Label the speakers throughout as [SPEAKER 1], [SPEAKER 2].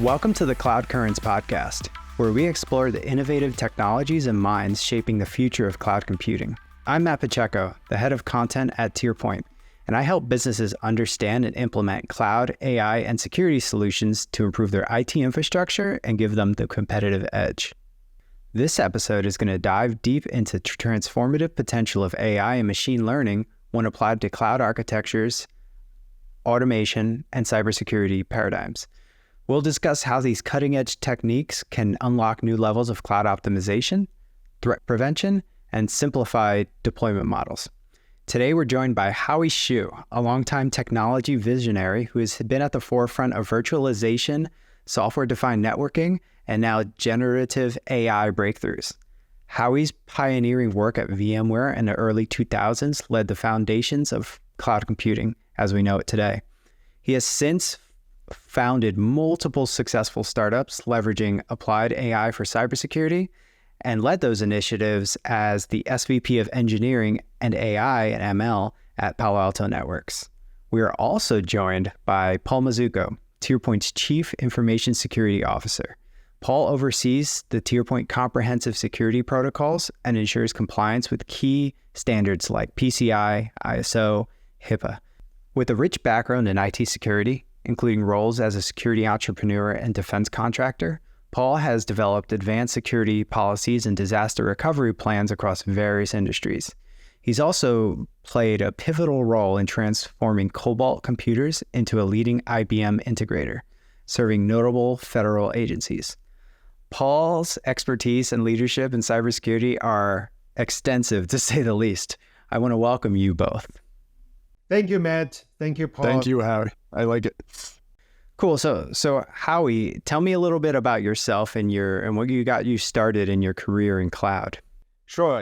[SPEAKER 1] Welcome to the Cloud Currents podcast, where we explore the innovative technologies and minds shaping the future of cloud computing. I'm Matt Pacheco, the head of content at TierPoint, and I help businesses understand and implement cloud, AI, and security solutions to improve their IT infrastructure and give them the competitive edge. This episode is going to dive deep into transformative potential of AI and machine learning when applied to cloud architectures, automation, and cybersecurity paradigms. We'll discuss how these cutting-edge techniques can unlock new levels of cloud optimization, threat prevention, and simplified deployment models. Today, we're joined by Howie Xu, a longtime technology visionary who has been at the forefront of virtualization, software-defined networking, and now generative AI breakthroughs. Howie's pioneering work at VMware in the early 2000s led the foundations of cloud computing as we know it today. He has since founded multiple successful startups leveraging applied AI for cybersecurity and led those initiatives as the SVP of Engineering and AI and ML at Palo Alto Networks. We are also joined by Paul Mazzucco, TierPoint's Chief Information Security Officer. Paul oversees the TierPoint comprehensive security protocols and ensures compliance with key standards like PCI, ISO, HIPAA. With a rich background in IT security, including roles as a security entrepreneur and defense contractor, Paul has developed advanced security policies and disaster recovery plans across various industries. He's also played a pivotal role in transforming Cobalt computers into a leading IBM integrator, serving notable federal agencies. Paul's expertise and leadership in cybersecurity are extensive, to say the least. I want to welcome you both.
[SPEAKER 2] Thank you, Matt. Thank you, Paul.
[SPEAKER 3] Thank you, Howie. I like it.
[SPEAKER 1] Cool. So Howie, tell me a little bit about yourself and what you got you started in your career in cloud.
[SPEAKER 2] Sure.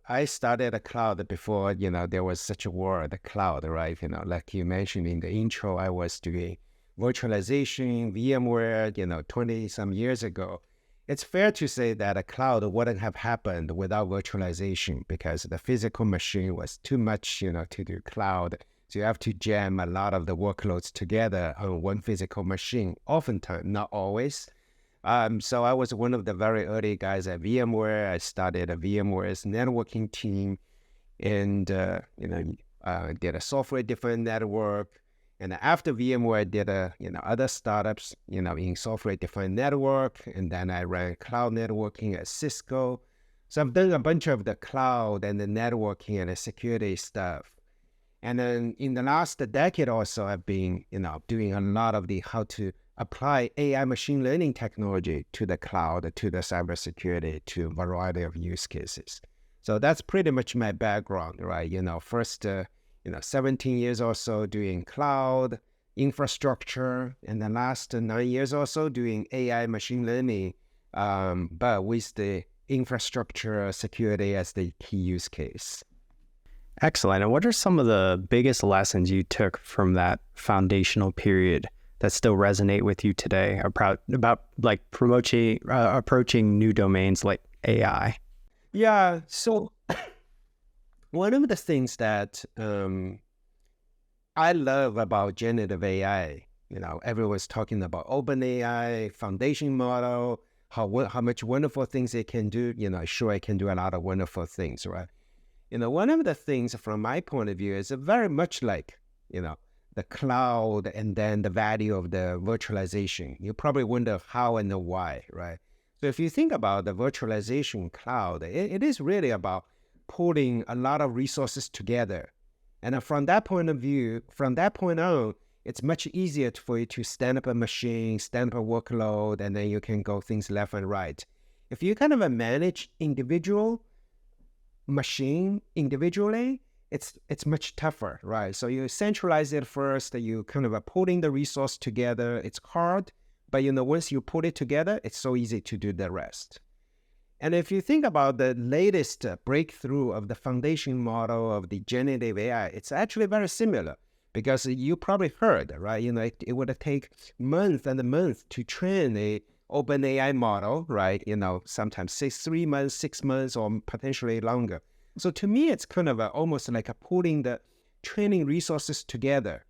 [SPEAKER 2] I started a cloud before, there was such a word, cloud, right? Like you mentioned in the intro, I was doing virtualization, VMware, 20 some years ago. It's fair to say that a cloud wouldn't have happened without virtualization because the physical machine was too much, to do cloud. So you have to jam a lot of the workloads together on one physical machine, oftentimes, not always. So I was one of the very early guys at VMware. I started a VMware's networking team and, did a software-defined network. And after VMware, I did other startups, in software-defined network. And then I ran cloud networking at Cisco. So I've done a bunch of the cloud and the networking and the security stuff. And then in the last decade or so, I've been, doing a lot of how to apply AI machine learning technology to the cloud, to the cybersecurity, to a variety of use cases. So that's pretty much my background, right? First, 17 years or so doing cloud infrastructure, and the last 9 years or so doing AI machine learning, but with the infrastructure security as the key use case.
[SPEAKER 1] Excellent. And what are some of the biggest lessons you took from that foundational period that still resonate with you today about like approaching new domains like AI?
[SPEAKER 2] Yeah. So one of the things that I love about generative AI, everyone's talking about OpenAI, foundation model, how much wonderful things it can do. Sure, it can do a lot of wonderful things, right? One of the things from my point of view is very much like, the cloud and then the value of the virtualization. You probably wonder how and why, right? So if you think about the virtualization cloud, it is really about pulling a lot of resources together. And from that point of view, from that point on, it's much easier for you to stand up a machine, stand up a workload, and then you can go things left and right. If you kind of manage individual machine individually, it's much tougher, right? So you centralize it first, you kind of pulling the resource together. It's hard, but once you put it together, it's so easy to do the rest. And if you think about the latest breakthrough of the foundation model of the generative AI, it's actually very similar because you probably heard, right? It would take months and months to train a OpenAI model, right? Sometimes 3 months, 6 months, or potentially longer. So to me, it's kind of almost like pulling the training resources together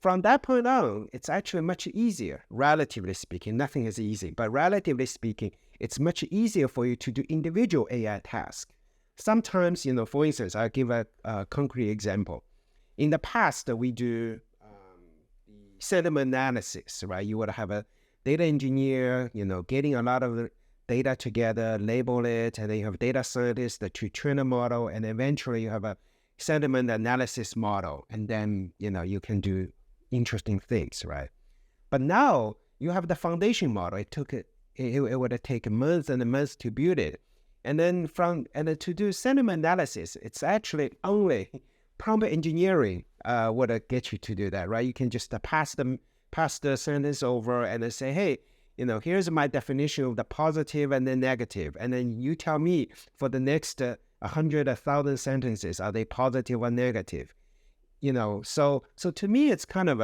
[SPEAKER 2] from that point on, it's actually much easier, relatively speaking. Nothing is easy, but relatively speaking, it's much easier for you to do individual AI tasks. Sometimes, for instance, I'll give a concrete example. In the past, we do sentiment analysis, right? You would have a data engineer, getting a lot of the data together, label it, and then you have data scientists to train a model, and eventually you have a sentiment analysis model, and then, you can do interesting things, right? But now you have the foundation model. It would take months and months to build it. And then to do sentiment analysis, it's actually only prompt engineering would get you to do that, right? You can just pass the sentence over and then say, hey, here's my definition of the positive and the negative. And then you tell me for the next 100, 1,000 sentences, are they positive or negative? So to me, it's kind of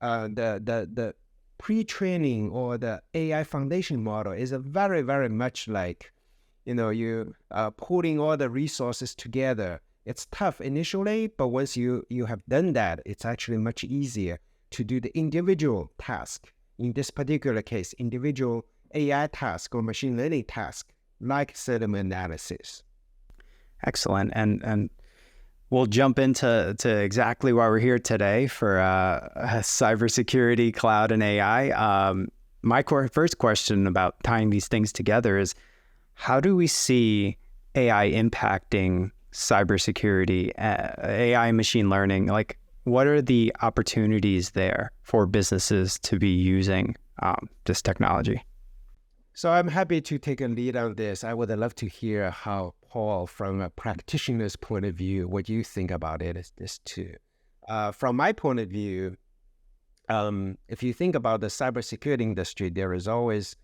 [SPEAKER 2] the pre-training or the AI foundation model is a very, very much like, you putting all the resources together. It's tough initially, but once you have done that, it's actually much easier to do the individual task. In this particular case, individual AI task or machine learning task, like sentiment analysis.
[SPEAKER 1] Excellent. And we'll jump into exactly why we're here today for cybersecurity, cloud, and AI. My first question about tying these things together is, how do we see AI impacting cybersecurity, AI machine learning? Like, what are the opportunities there for businesses to be using this technology?
[SPEAKER 2] So I'm happy to take a lead on this. I would love to hear how, Paul, from a practitioner's point of view, what you think about it is this too. From my point of view, if you think about the cybersecurity industry, there is always,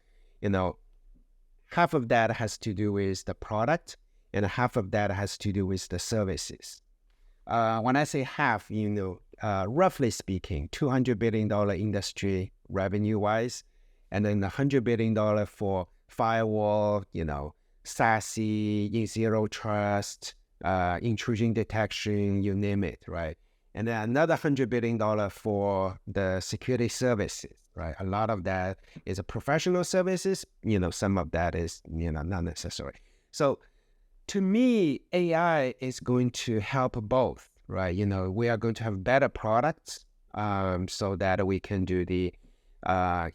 [SPEAKER 2] half of that has to do with the product and half of that has to do with the services. When I say half, roughly speaking, $200 billion industry revenue-wise, and then $100 billion for firewall, SASE, zero trust, intrusion detection, you name it, right? And then another $100 billion for the security services, right? A lot of that is a professional services, some of that is, not necessary. So to me, AI is going to help both, right? We are going to have better products so that we can do the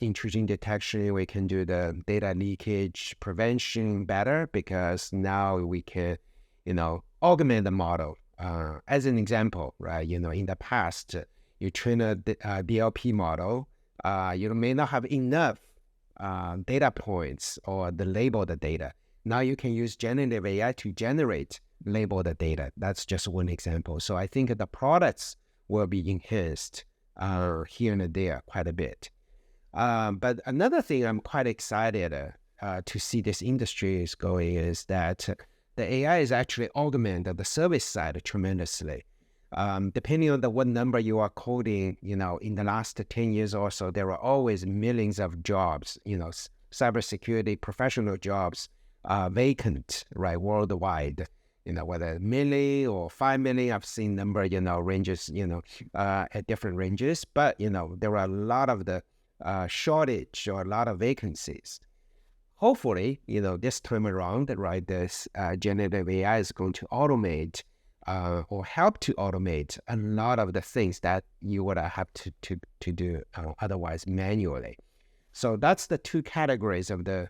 [SPEAKER 2] intrusion detection, we can do the data leakage prevention better, because now we can, augment the model. As an example, right? In the past, you train a DLP model, you may not have enough data points or the label the data. Now you can use generative AI to generate label the data. That's just one example. So I think the products will be enhanced here and there quite a bit. But another thing I'm quite excited to see this industry is going is that the AI is actually augmented the service side tremendously. Depending on what number you are quoting, in the last 10 years or so, there are always millions of jobs, cybersecurity professional jobs vacant, right, worldwide. Whether million or 5 million, I've seen number, ranges, at different ranges. But, there are a lot of the shortage or a lot of vacancies. Hopefully, this time around, right, this generative AI is going to automate or help to automate a lot of the things that you would have to do otherwise manually. So that's the two categories of the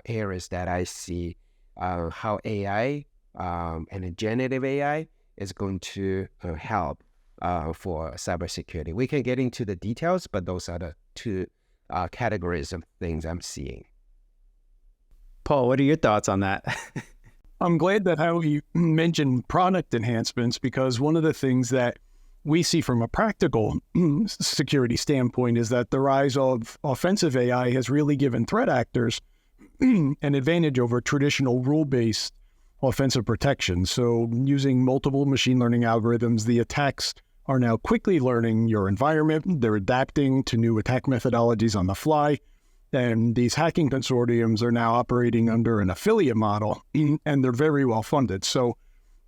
[SPEAKER 2] areas that I see how AI and generative AI is going to help for cybersecurity. We can get into the details, but those are the two categories of things I'm seeing.
[SPEAKER 1] Paul, what are your thoughts on that?
[SPEAKER 3] I'm glad that Howie mentioned product enhancements, because one of the things that we see from a practical security standpoint is that the rise of offensive AI has really given threat actors an advantage over traditional rule-based offensive protection. So using multiple machine learning algorithms, the attacks are now quickly learning your environment. They're adapting to new attack methodologies on the fly. And these hacking consortiums are now operating under an affiliate model, and they're very well funded. So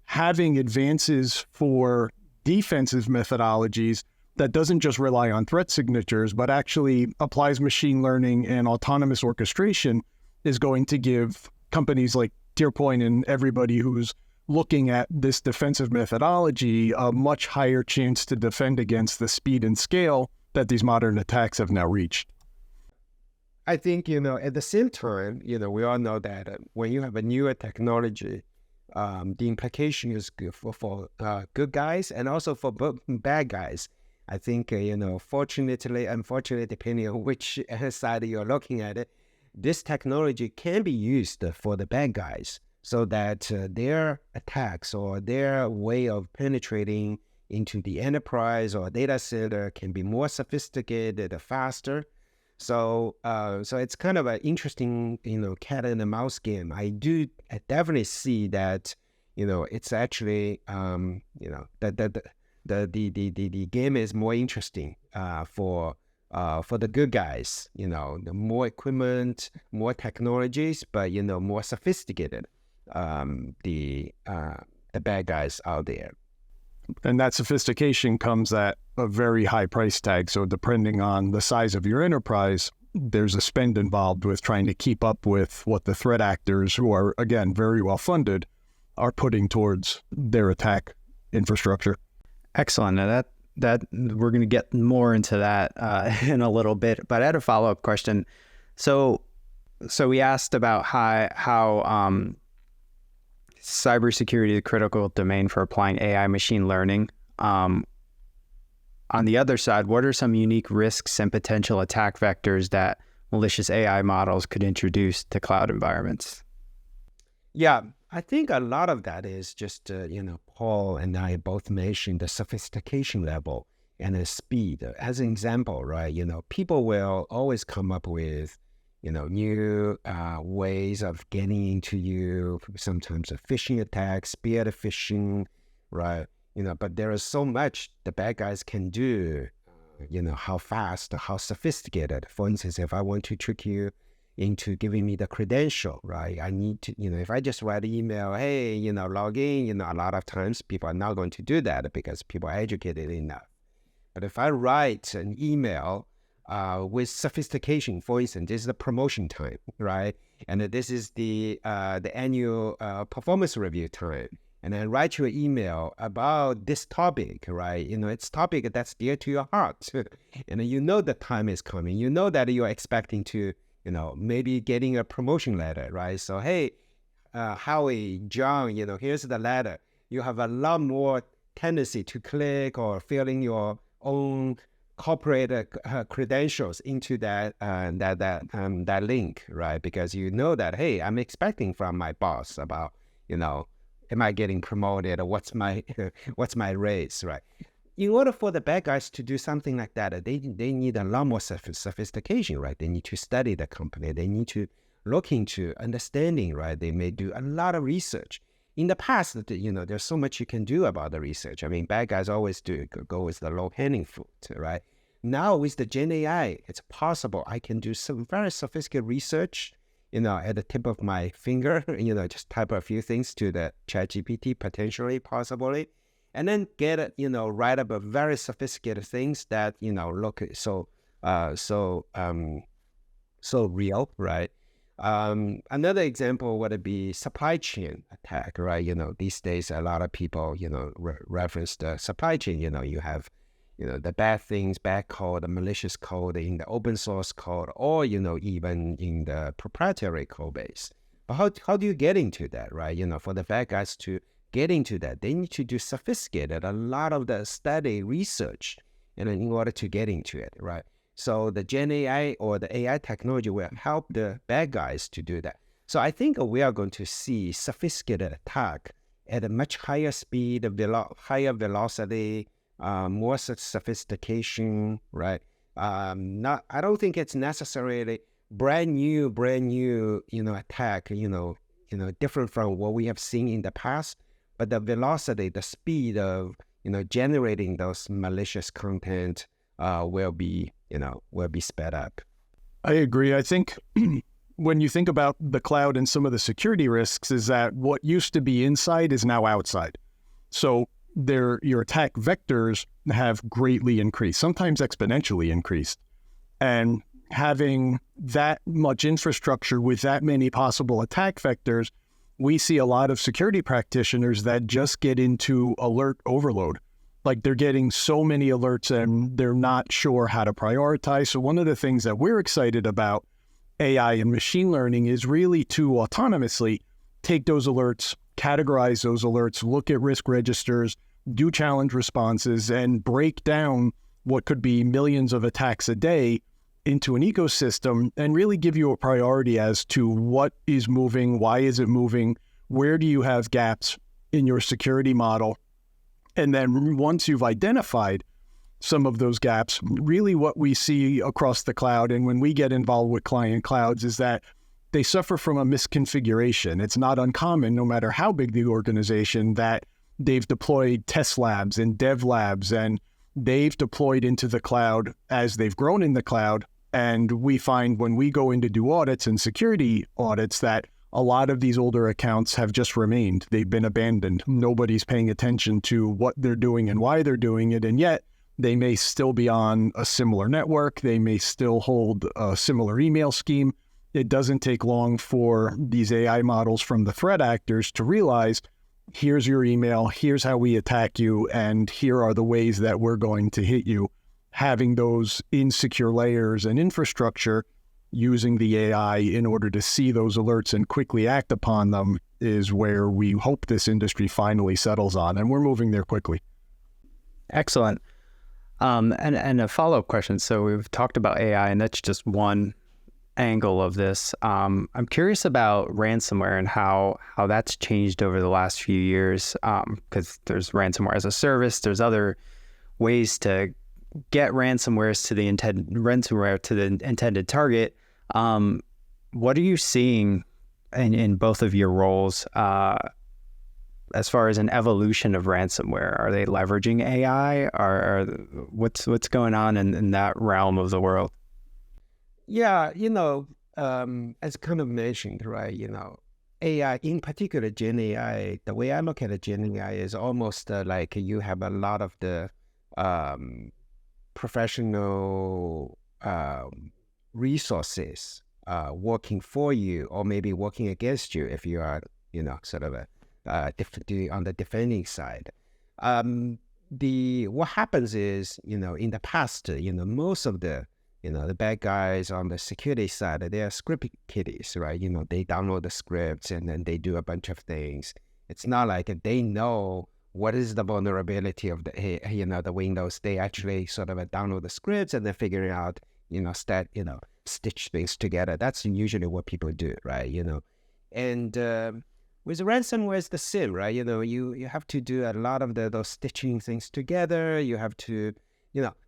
[SPEAKER 3] having advances for defensive methodologies that doesn't just rely on threat signatures, but actually applies machine learning and autonomous orchestration is going to give companies like TierPoint and everybody who's looking at this defensive methodology a much higher chance to defend against the speed and scale that these modern attacks have now reached.
[SPEAKER 2] I think, at the same time, we all know that when you have a newer technology, the implication is good for good guys and also for bad guys. I think, fortunately, unfortunately, depending on which side you're looking at it, this technology can be used for the bad guys so that their attacks or their way of penetrating into the enterprise or data center can be more sophisticated, faster. So it's kind of an interesting, cat and mouse game. I definitely see that, it's actually, the game is more interesting for the good guys. The more equipment, more technologies, but more sophisticated. The bad guys out there.
[SPEAKER 3] And that sophistication comes at a very high price tag. So depending on the size of your enterprise, there's a spend involved with trying to keep up with what the threat actors, who are, again, very well funded, are putting towards their attack infrastructure.
[SPEAKER 1] Excellent. Now that we're going to get more into that in a little bit, but I had a follow-up question. So we asked about how cybersecurity is a critical domain for applying AI machine learning. On the other side, what are some unique risks and potential attack vectors that malicious AI models could introduce to cloud environments?
[SPEAKER 2] Yeah, I think a lot of that is just, Paul and I both mentioned the sophistication level and the speed. As an example, right, people will always come up with, new ways of getting into you, sometimes a phishing attack, spear phishing, right? But there is so much the bad guys can do, how fast, how sophisticated. For instance, if I want to trick you into giving me the credential, right? I need to, if I just write an email, hey, log in, a lot of times people are not going to do that because people are educated enough. But if I write an email with sophistication, for instance, this is the promotion time, right? And this is the annual performance review time. And then write you an email about this topic, right? It's a topic that's dear to your heart. And the time is coming. That you're expecting to, maybe getting a promotion letter, right? So, hey, Howie, John, here's the letter. You have a lot more tendency to click or fill in your own corporate credentials into that link, right? Because that, hey, I'm expecting from my boss about, am I getting promoted or what's my raise, right? In order for the bad guys to do something like that, they need a lot more sophistication, right? They need to study the company. They need to look into understanding, right? They may do a lot of research. In the past, there's so much you can do about the research. I mean, bad guys always go with the low-hanging fruit, right? Now with the Gen AI, it's possible I can do some very sophisticated research, at the tip of my finger, just type a few things to the ChatGPT, potentially, possibly, and then get it, write up a very sophisticated things that, look so real, right? Another example would be supply chain attack, right? These days, a lot of people, reference the supply chain. You have, the bad things, bad code, the malicious code in the open source code, or, even in the proprietary code base. But how do you get into that, right? For the bad guys to get into that, they need to do sophisticated, a lot of the study, research, in order to get into it, right? So the Gen AI or the AI technology will help the bad guys to do that. So I think we are going to see sophisticated attack at a much higher speed, higher velocity, more sophistication, right? I don't think it's necessarily brand new, attack, different from what we have seen in the past, but the velocity, the speed of, generating those malicious content will be sped up.
[SPEAKER 3] I agree. I think when you think about the cloud and some of the security risks is that what used to be inside is now outside. So your attack vectors have greatly increased, sometimes exponentially increased. And having that much infrastructure with that many possible attack vectors, we see a lot of security practitioners that just get into alert overload. Like they're getting so many alerts and they're not sure how to prioritize. So one of the things that we're excited about AI and machine learning is really to autonomously take those alerts, categorize those alerts, look at risk registers, do challenge responses, and break down what could be millions of attacks a day into an ecosystem and really give you a priority as to what is moving, why is it moving, where do you have gaps in your security model. And then once you've identified some of those gaps, really what we see across the cloud and when we get involved with client clouds is that they suffer from a misconfiguration. It's not uncommon, no matter how big the organization, that they've deployed test labs and dev labs and they've deployed into the cloud as they've grown in the cloud. And we find when we go in to do audits and security audits that a lot of these older accounts have just remained. They've been abandoned. Nobody's paying attention to what they're doing and why they're doing it. And yet they may still be on a similar network. They may still hold a similar email scheme. It doesn't take long for these AI models from the threat actors to realize, here's your email, here's how we attack you, and here are the ways that we're going to hit you. Having those insecure layers and infrastructure using the AI in order to see those alerts and quickly act upon them is where we hope this industry finally settles on, and we're moving there quickly.
[SPEAKER 1] Excellent. And a follow-up question. So we've talked about AI, and that's just one angle of this. I'm curious about ransomware and how that's changed over the last few years, because there's ransomware as a service. There's other ways to get ransomware to the intended target. What are you seeing in both of your roles as far as an evolution of ransomware? Are they leveraging AI, or what's going on in that realm of the world?
[SPEAKER 2] Yeah, as kind of mentioned, right, AI, in particular Gen AI, the way I look at Gen AI is almost like you have a lot of the professional resources working for you or maybe working against you if you are, sort of on the defending side. What happens is, in the past, most of the bad guys on the security side, they are script kiddies, right? They download the scripts and then they do a bunch of things. It's not like they know what is the vulnerability of the Windows. They actually sort of download the scripts and then figuring out, stitch things together. That's usually what people do, right? And with ransomware, it's the same, right? You have to do a lot of those stitching things together. You have to,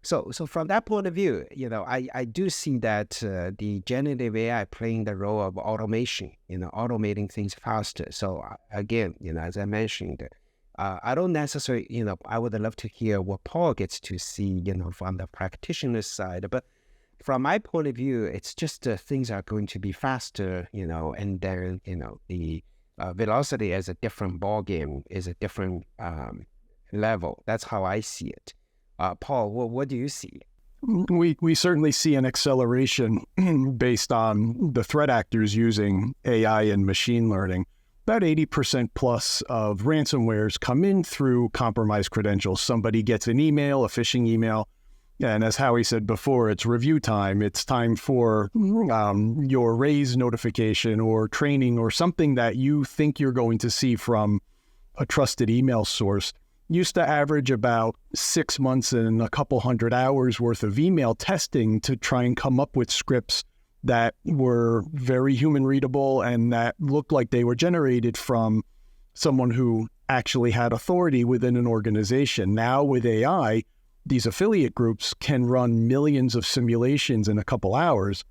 [SPEAKER 2] so from that point of view, I do see that the generative AI playing the role of automation, automating things faster. So again, as I mentioned, I don't necessarily, I would love to hear what Paul gets to see, from the practitioner side. But from my point of view, it's just things are going to be faster, and then, the velocity is a different ballgame, is a different level. That's how I see it. Paul, what do you see?
[SPEAKER 3] We certainly see an acceleration based on the threat actors using AI and machine learning. About 80% plus of ransomwares come in through compromised credentials. Somebody gets an email, a phishing email, and as Howie said before, it's review time. It's time for your raise notification or training or something that you think you're going to see from a trusted email source. Used to average about 6 months and a couple hundred hours worth of email testing to try and come up with scripts that were very human readable and that looked like they were generated from someone who actually had authority within an organization. Now with AI, these affiliate groups can run millions of simulations in a couple hours,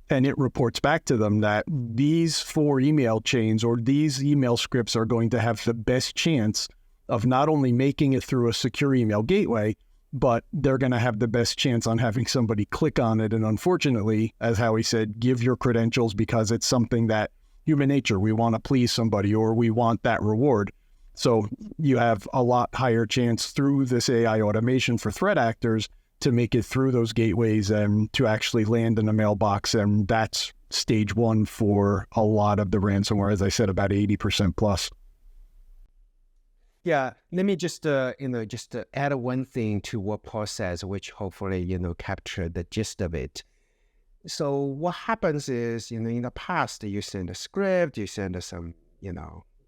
[SPEAKER 3] and it reports back to them that these 4 email chains or these email scripts are going to have the best chance of not only making it through a secure email gateway, but they're going to have the best chance on having somebody click on it. And unfortunately, as Howie said, give your credentials because it's something that human nature, we want to please somebody or we want that reward. So you have a lot higher chance through this AI automation for threat actors to make it through those gateways and to actually land in a mailbox. And that's stage one for a lot of the ransomware, as I said, about 80% plus.
[SPEAKER 2] Yeah, let me just add one thing to what Paul says, which hopefully capture the gist of it. So what happens is, in the past, you send a script, you send some,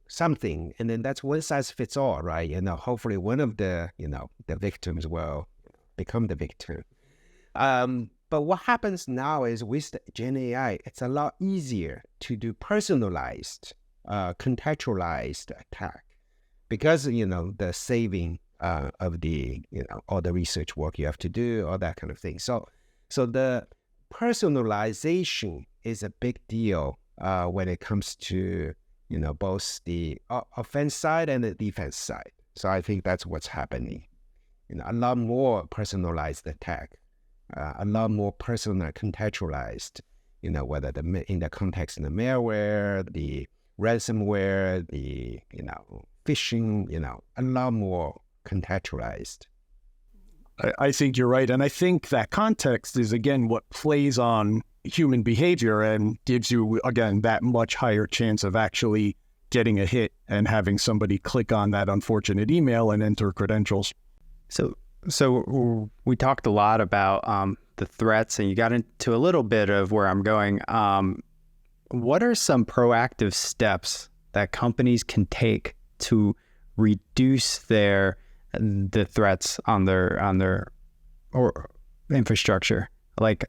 [SPEAKER 2] something, and then that's one size fits all, right? Hopefully one of the victims will become the victim. But what happens now is with the Gen AI, it's a lot easier to do personalized, contextualized attack because, the saving of the, all the research work you have to do, all that kind of thing. So the personalization is a big deal when it comes to, both the offense side and the defense side. So I think that's what's happening. A lot more personalized attack, a lot more personal contextualized, whether in the context of the malware, the ransomware, the, phishing, a lot more contextualized.
[SPEAKER 3] I think you're right. And I think that context is, again, what plays on human behavior and gives you, again, that much higher chance of actually getting a hit and having somebody click on that unfortunate email and enter credentials.
[SPEAKER 1] So we talked a lot about the threats, and you got into a little bit of where I'm going. What are some proactive steps that companies can take to reduce the threats on their or infrastructure,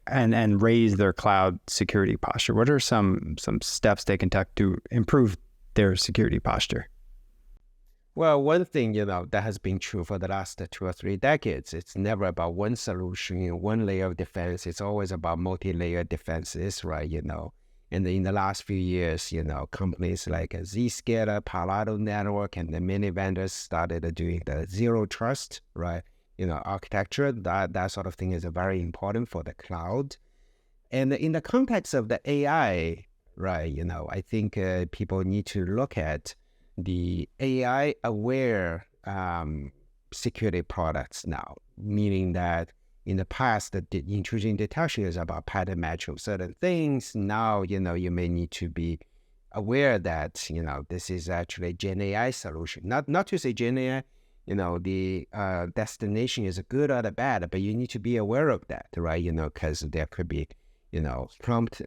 [SPEAKER 1] and raise their cloud security posture? What are some steps they can take to improve their security posture?
[SPEAKER 2] Well, one thing, that has been true for the last 2 or 3 decades, it's never about one solution, one layer of defense. It's always about multi-layer defenses, right? And in the last few years, companies like Zscaler, Palo Alto Network, and the many vendors started doing the zero trust, right? Architecture, that sort of thing is very important for the cloud. And in the context of the AI, right, I think people need to look at the AI-aware security products now, meaning that in the past, the intrusion detection is about pattern matching certain things. Now, you may need to be aware that, this is actually a Gen AI solution. Not to say Gen AI, the destination is good or the bad, but you need to be aware of that, right? Because there could be, prompt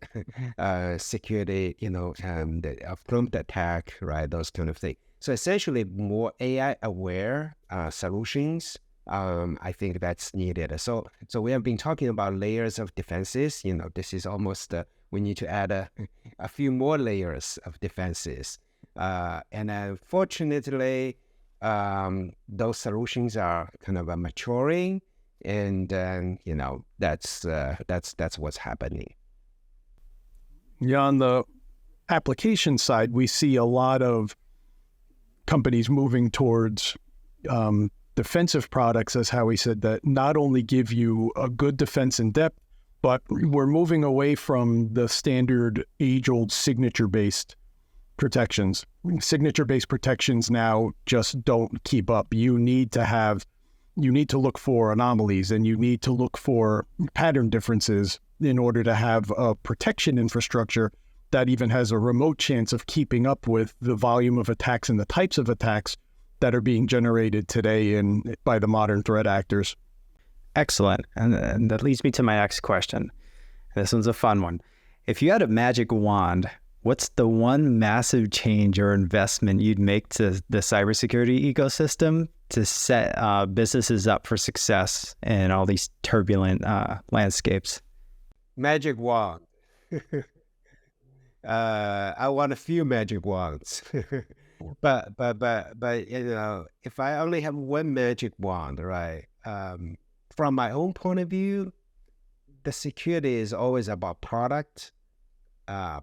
[SPEAKER 2] security, the prompt attack, right? Those kind of things. So essentially more AI aware solutions, I think that's needed. So we have been talking about layers of defenses. This is almost, we need to add a few more layers of defenses. And unfortunately, those solutions are kind of maturing. And that's what's happening.
[SPEAKER 3] Yeah, on the application side, we see a lot of companies moving towards defensive products, as Howie said, that not only give you a good defense in depth, but we're moving away from the standard age-old signature-based protections. Signature-based protections now just don't keep up. You need to look for anomalies, and you need to look for pattern differences in order to have a protection infrastructure that even has a remote chance of keeping up with the volume of attacks and the types of attacks that are being generated today by the modern threat actors.
[SPEAKER 1] Excellent. And that leads me to my next question. This one's a fun one. If you had a magic wand, what's the one massive change or investment you'd make to the cybersecurity ecosystem to set businesses up for success in all these turbulent landscapes?
[SPEAKER 2] Magic wand. I want a few magic wands. But if I only have one magic wand, right? From my own point of view, the security is always about product,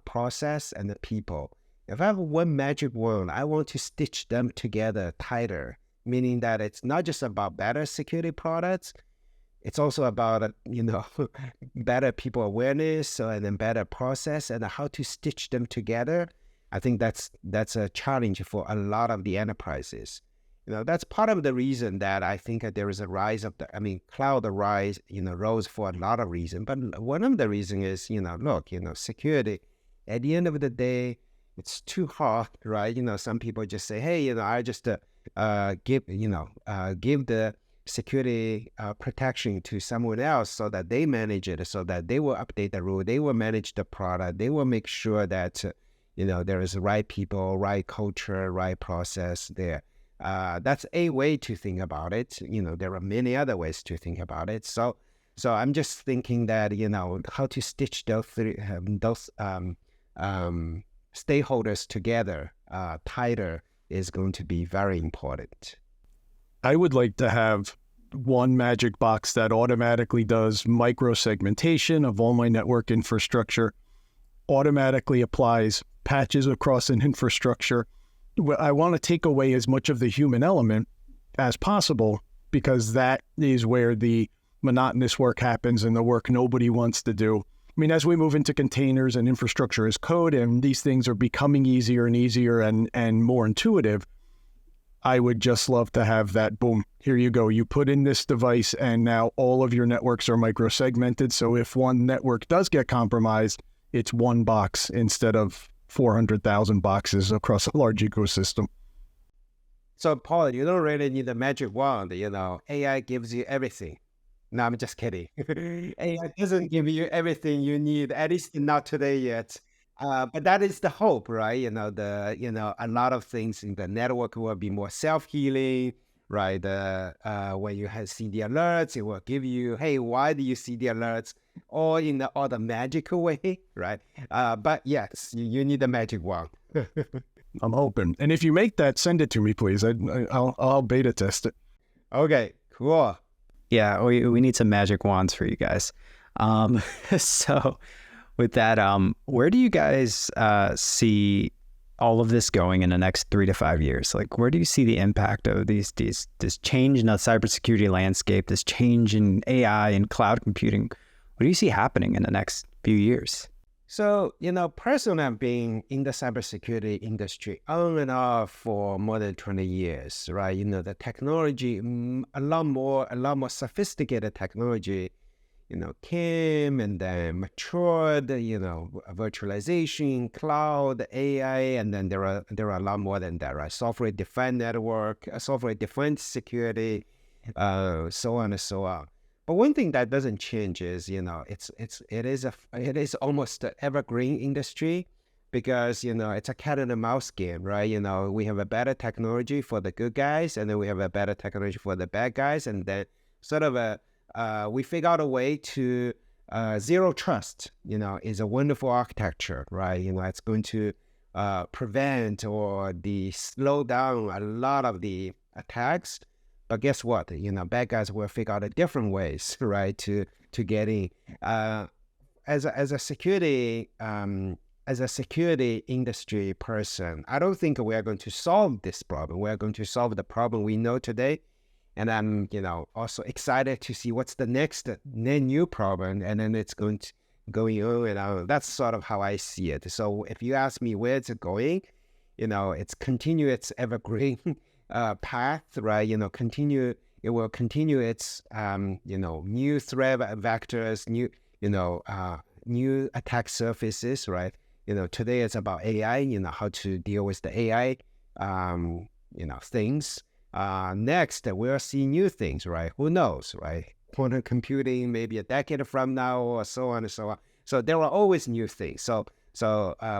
[SPEAKER 2] process, and the people. If I have one magic wand, I want to stitch them together tighter, meaning that it's not just about better security products. It's also about, better people awareness and then better process and how to stitch them together I think that's a challenge for a lot of the enterprises. That's part of the reason that I think there is a rise of cloud rise, rose for a lot of reasons. But one of the reasons is, look, security, at the end of the day, it's too hard, right? Some people just say, hey, I just give the security protection to someone else so that they manage it, so that they will update the rule, they will manage the product, they will make sure that, there is the right people, right culture, right process there. That's a way to think about it. There are many other ways to think about it. So I'm just thinking that, how to stitch those stakeholders together tighter is going to be very important.
[SPEAKER 3] I would like to have one magic box that automatically does micro-segmentation of all my network infrastructure, automatically applies patches across an infrastructure. I want to take away as much of the human element as possible, because that is where the monotonous work happens and the work nobody wants to do. As we move into containers and infrastructure as code, and these things are becoming easier and easier and more intuitive, I would just love to have that, boom, here you go. You put in this device and now all of your networks are micro-segmented. So if one network does get compromised, it's one box instead of 400,000 boxes across a large ecosystem.
[SPEAKER 2] So Paul, you don't really need a magic wand, AI gives you everything. No, I'm just kidding. AI doesn't give you everything you need, at least not today yet. But that is the hope, right? A lot of things in the network will be more self-healing, right? When you see the alerts, it will give you, hey, why do you see the alerts? Or in the other magical way, right? But yes, you need a magic wand.
[SPEAKER 3] I'm hoping. And if you make that, send it to me, please. I'll beta test it.
[SPEAKER 2] Okay, cool.
[SPEAKER 1] Yeah, we need some magic wands for you guys. So with that, where do you guys see all of this going in the next 3 to 5 years? Like, where do you see the impact of this change in the cybersecurity landscape, this change in AI and cloud computing? What do you see happening in the next few years?
[SPEAKER 2] So, personally, I've been in the cybersecurity industry on and off for more than 20 years, right? The technology, a lot more sophisticated technology, came and then matured, virtualization, cloud, AI, and then there are a lot more than that, right? Software-defined network, software-defined security, so on and so on. But one thing that doesn't change is, it is almost an evergreen industry, because, it's a cat and mouse game, right? We have a better technology for the good guys, and then we have a better technology for the bad guys, and then sort of we figure out a way to zero trust, is a wonderful architecture, right? It's going to prevent or slow down a lot of the attacks. But guess what? Bad guys will figure out different ways, right, to get in. As a security industry person, I don't think we are going to solve this problem. We are going to solve the problem we know today. And I'm, also excited to see what's the next new problem, and then it's going on and on. That's sort of how I see it. So if you ask me where it's going, it's continue its evergreen path, right? It will continue its, new threat vectors, new attack surfaces, right? Today it's about AI, how to deal with the AI, things. Next, we'll see new things, right? Who knows, right? Quantum computing, maybe a decade from now, or so on and so on. So there are always new things. So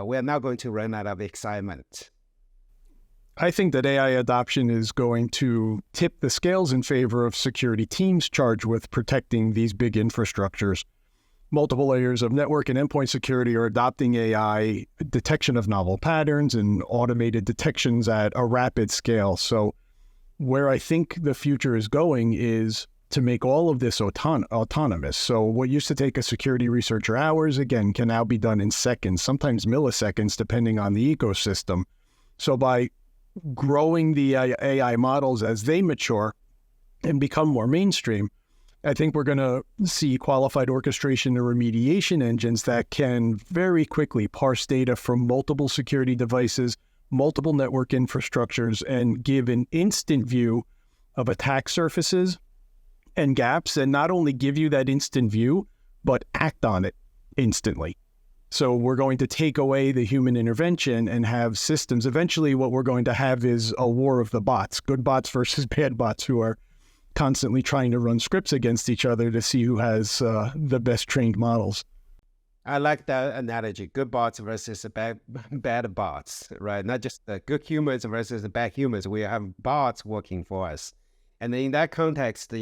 [SPEAKER 2] we're not going to run out of excitement.
[SPEAKER 3] I think that AI adoption is going to tip the scales in favor of security teams charged with protecting these big infrastructures. Multiple layers of network and endpoint security are adopting AI detection of novel patterns and automated detections at a rapid scale. So where I think the future is going is to make all of this autonomous. So what used to take a security researcher hours, again, can now be done in seconds, sometimes milliseconds, depending on the ecosystem. So by growing the AI models as they mature and become more mainstream, I think we're going to see qualified orchestration and remediation engines that can very quickly parse data from multiple security devices, multiple network infrastructures, and give an instant view of attack surfaces and gaps, and not only give you that instant view, but act on it instantly. So we're going to take away the human intervention and have systems. Eventually, what we're going to have is a war of the bots, good bots versus bad bots, who are constantly trying to run scripts against each other to see who has the best trained models.
[SPEAKER 2] I like that analogy, good bots versus bad bots, right? Not just the good humans versus the bad humans. We have bots working for us. And in that context,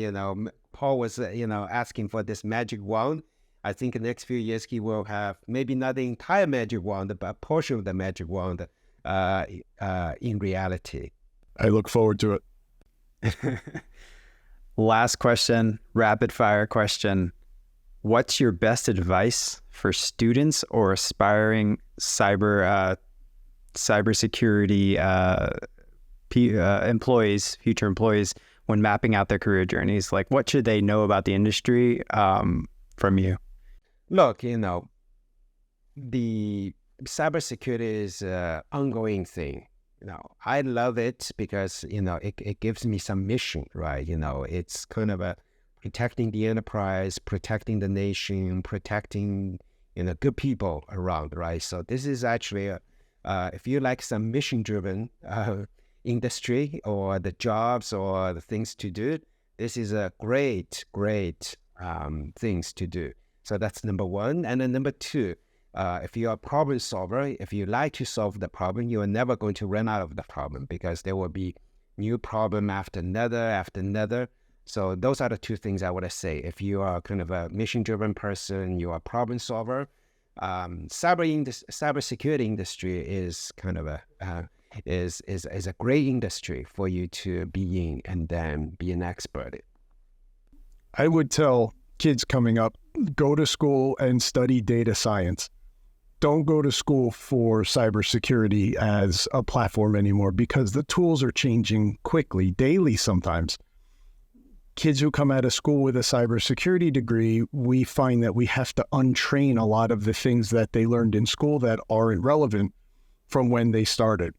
[SPEAKER 2] Paul was, asking for this magic wand. I think in the next few years, he will have maybe not the entire magic wand, but a portion of the magic wand in reality.
[SPEAKER 3] I look forward to it.
[SPEAKER 1] Last question, rapid fire question. What's your best advice for students or aspiring cybersecurity employees, future employees, when mapping out their career journeys? Like, what should they know about the industry from you?
[SPEAKER 2] Look, the cybersecurity is an ongoing thing. I love it because, it gives me some mission, right? It's kind of protecting the enterprise, protecting the nation, protecting, good people around, right? So this is actually, if you like some mission-driven industry or the jobs or the things to do, this is a great things to do. So that's number one. And then number two, if you're a problem solver, if you like to solve the problem, you are never going to run out of the problem because there will be new problem after another. So those are the two things I would say. If you are kind of a mission-driven person, you are a problem solver, cybersecurity industry is kind of is a great industry for you to be in and then be an expert.
[SPEAKER 3] I would tell kids coming up, go to school and study data science. Don't go to school for cybersecurity as a platform anymore because the tools are changing quickly, daily sometimes. Kids who come out of school with a cybersecurity degree, we find that we have to untrain a lot of the things that they learned in school that aren't relevant from when they started.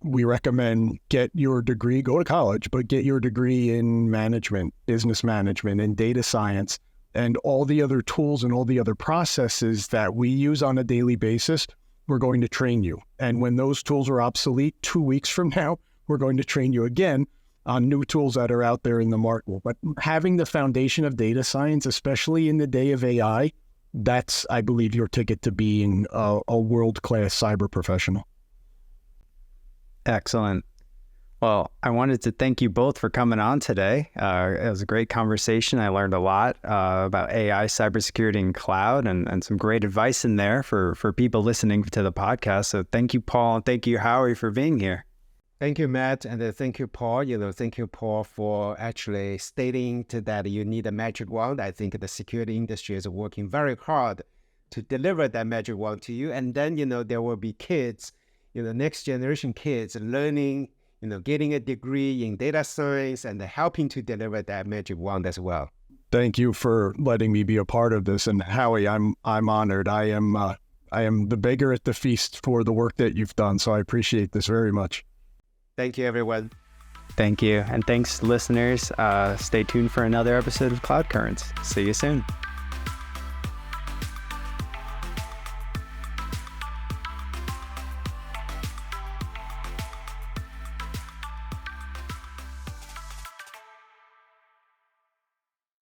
[SPEAKER 3] We recommend get your degree, go to college, but get your degree in management, business management, and data science, and all the other tools and all the other processes that we use on a daily basis. We're going to train you. And when those tools are obsolete 2 weeks from now, we're going to train you again on new tools that are out there in the market. But having the foundation of data science, especially in the day of AI, that's, I believe, your ticket to being a world-class cyber professional.
[SPEAKER 1] Excellent. Well, I wanted to thank you both for coming on today. It was a great conversation. I learned a lot about AI, cybersecurity, and cloud, and some great advice in there for people listening to the podcast. So thank you, Paul, and thank you, Howie, for being here.
[SPEAKER 2] Thank you, Matt, and thank you, Paul. Thank you, Paul, for actually stating that you need a magic wand. I think the security industry is working very hard to deliver that magic wand to you. And then, there will be kids, next generation kids learning, getting a degree in data science and helping to deliver that magic wand as well.
[SPEAKER 3] Thank you for letting me be a part of this. And Howie, I'm honored. I am the beggar at the feast for the work that you've done. So I appreciate this very much.
[SPEAKER 2] Thank you, everyone.
[SPEAKER 1] Thank you. And thanks, listeners. Stay tuned for another episode of Cloud Currents. See you soon.